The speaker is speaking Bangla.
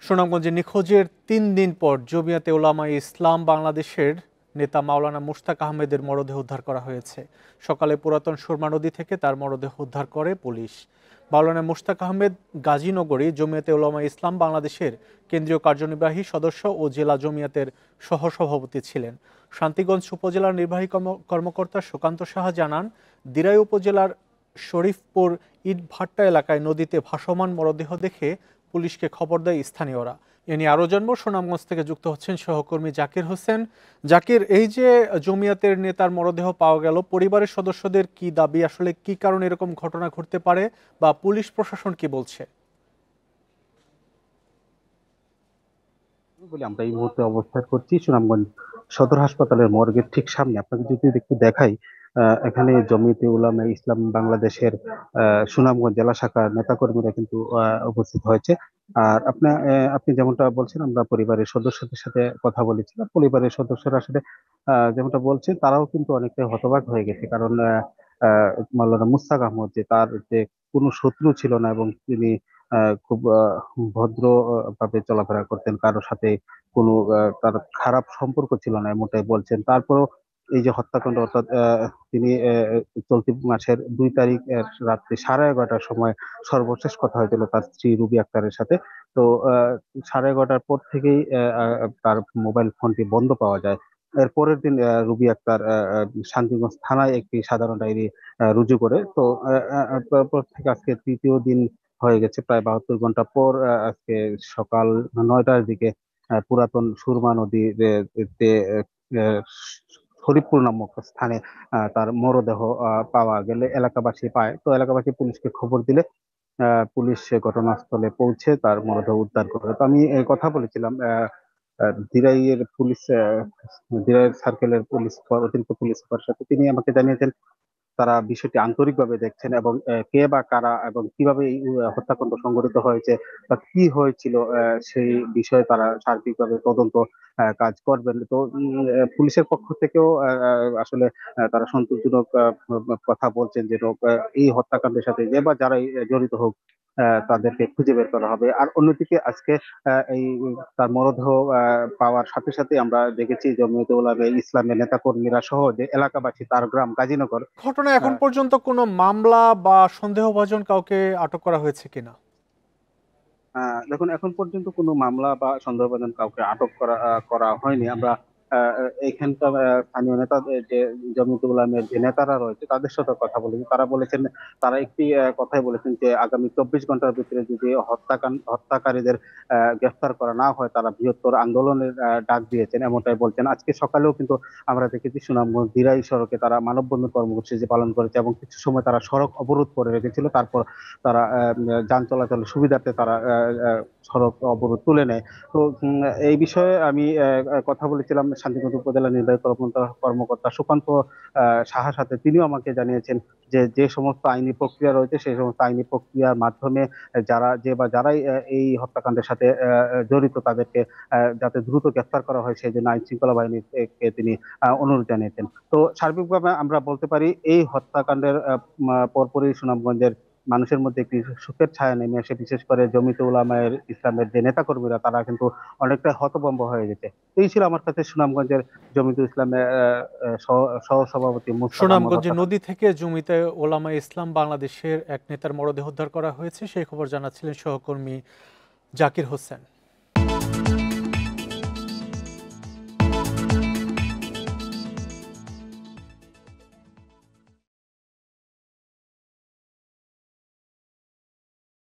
সুনামগঞ্জে নিখোঁজের ৩ দিন পর জমিয়াতে উলামায়ে ইসলাম বাংলাদেশের নেতা মাওলানা মুশতাক আহমেদের মরদেহ উদ্ধার করা হয়েছে। সকালে পুরাতন সুরমা নদী থেকে তার মরদেহ উদ্ধার করে পুলিশ। মাওলানা মুশতাক আহমেদ গাজীনগরে জমিয়াতে উলামায়ে ইসলাম বাংলাদেশের কেন্দ্রীয় কার্যনির্বাহী সদস্য ও জেলা জমিয়াতের সহসভাপতি ছিলেন। শান্তিগঞ্জ উপজেলার নির্বাহী কর্মকর্তা সুকান্ত সাহা জানান, দিরাই উপজেলার শরীফপুর ইটভাট্টা এলাকায় নদীতে ভাসমান মরদেহ দেখে পুলিশকে খবর দেয় স্থানীয়রা। এ নিয়ে আরও জানবো, সুনামগঞ্জ থেকে যুক্ত হচ্ছেন সহকর্মী জাকির হোসেন। জাকির, এই যে জমিয়াতের নেতার মরদেহ পাওয়া গেল, পরিবারের সদস্যদের কি দাবি, আসলে কি কারণে এরকম ঘটনা ঘটতে পারে বা পুলিশ প্রশাসন কি বলছে? বলে আমরা এই মুহূর্তে অবস্থান করছি সুনামগঞ্জ সদর হাসপাতালের মর্গের ঠিক সামনে। আপনাকে যদি একটু দেখাই, এখানে জমিয়তে উলামায়ে ইসলাম বাংলাদেশের সুনামগঞ্জ জেলা শাখার নেতাকর্মীরা কিন্তু উপস্থিত হয়েছে। আর আপনি যেমনটা বলছেন, আমরা পরিবারের সদস্যদের সাথে কথা বলেছিলাম। পরিবারের সদস্যরা আসলে যেমনটা বলছেন, তারাও কিন্তু অনেকটাই হতবাক হয়ে গেছে। কারণ মাওলানা মুশতাক আহমদ যে কোনো শত্রু ছিল না, এবং তিনি খুব ভদ্র ভাবে চলাফেরা করতেন, কারোর সাথে কোনো তার খারাপ সম্পর্ক ছিল না, এমনটাই বলছেন। তারপরও এই যে হত্যাকাণ্ড, অর্থাৎ তিনি চলতি মাসের 2 তারিখ রাত্রি 11:30টার সময় সর্বশেষ কথা হয়েছিল তার স্ত্রী রুবি আক্তারের সাথে। তো 11:30টার পর থেকেই তার মোবাইল ফোনটি বন্ধ পাওয়া যায়। এর পরের দিন রুবি আক্তার শান্তিগঞ্জ থানায় একটি সাধারণ ডায়েরি রুজু করে। তো তারপর থেকে আজকে তৃতীয় দিন হয়ে গেছে, প্রায় 72 ঘন্টা পর আজকে সকাল 9টার দিকে পুরাতন সুরমা নদীর তে, আহ, হরিপুর নামক স্থানে তার মরদেহ পাওয়া গেলে এলাকাবাসী পায়। তো এলাকাবাসী পুলিশকে খবর দিলে পুলিশ সে ঘটনাস্থলে পৌঁছে তার মরদেহ উদ্ধার করে। তো আমি কথা বলেছিলাম দিরাইয়ের পুলিশ, দিরাই সার্কেলের পুলিশ সুপার, অতিরিক্ত পুলিশ সুপার সাথে। তিনি আমাকে জানিয়েছেন তারা বিষয়টি আন্তরিকভাবে দেখছেন, এবং কে বা কারা এবং কিভাবে এই হত্যাকাণ্ড সংঘটিত হয়েছে বা কি হয়েছিল সেই বিষয়ে তারা সার্বিকভাবে তদন্ত কাজ করবেন। তো পুলিশের পক্ষ থেকেও আসলে তারা সন্তোষজনক কথা বলছেন যে এই হত্যাকাণ্ডের সাথে যে বা যারাই জড়িত হোক, তাদেরকে খুঁজে বের করা হবে। আর অন্যদিকে আজকে এই তার মরদেহ পাওয়ার সাথে সাথে আমরা দেখেছি জমিয়তে উলামায়ে ইসলামের নেতাকর্মীরা সহ যে এলাকাবাসী, তার গ্রাম গাজীনগর। ঘটনা এখন আহ, পর্যন্ত কোনো মামলা বা সন্দেহভাজন কাউকে আটক করা হয়েছে কিনা? দেখুন, এখন পর্যন্ত কোনো মামলা বা সন্দেহভাজন কাউকে আটক করা হয়নি। আমরা এইখানকার স্থানীয় নেতাদের, যে জমিয়তুল উলামার যে নেতারা রয়েছে, তাদের সাথে কথা বলেছি। তারা বলেছেন, তারা একটি কথাই বলেছেন যে আগামী 24 ঘন্টার ভিতরে যদি হত্যাকারীদের গ্রেফতার করা না হয়, তারা বৃহত্তর আন্দোলনের ডাক দিয়েছেন, এমনটাই বলছেন। আজকে সকালেও কিন্তু আমরা দেখেছি সুনামগঞ্জ দিরাই সড়কে তারা মানববন্ধন কর্মসূচি পালন করেছে, এবং কিছু সময় তারা সড়ক অবরোধ করে রেখেছিল। তারপর তারা যান চলাচলের সুবিধার্থে তারা সড়ক অবরোধ তুলে নেয়। তো এই বিষয়ে আমি কথা বলেছিলাম শান্তিগঞ্জ উপজেলা নির্বাহী কর্মকর্তা সুকান্ত সাহার সাথে। তিনিও আমাকে জানিয়েছেন যে যে সমস্ত আইনি প্রক্রিয়া রয়েছে, সেই সমস্ত আইনি প্রক্রিয়ার মাধ্যমে যারাই এই হত্যাকাণ্ডের সাথে জড়িত, তাদেরকে যাতে দ্রুত গ্রেফতার করা হয়, সেই জন্য আইন শৃঙ্খলা বাহিনীকে তিনি অনুরোধ জানিয়েছেন। তো সার্বিকভাবে আমরা বলতে পারি, এই হত্যাকাণ্ডের পরপরই সুনামগঞ্জের মানুষের মধ্যে একটি সুখের ছায়া নেমে আসে। বিশেষ করে জমিয়তে উলামায়ে ইসলামের যে নেতাকর্মীরা, তারা কিন্তু অনেকটা হতভম্ব হয়ে গেছে। এই ছিল আমার কাছে সুনামগঞ্জের জমিয়তে ইসলামের সহসভাপতি মুশতাক আহমদ সুনামগঞ্জে হত্যাকাণ্ড। নদী থেকে জমিতে ওলামায়ে ইসলাম বাংলাদেশের এক নেতার মরদেহ উদ্ধার করা হয়েছে, সেই খবর জানাচ্ছিলেন সহকর্মী জাকির হোসেন।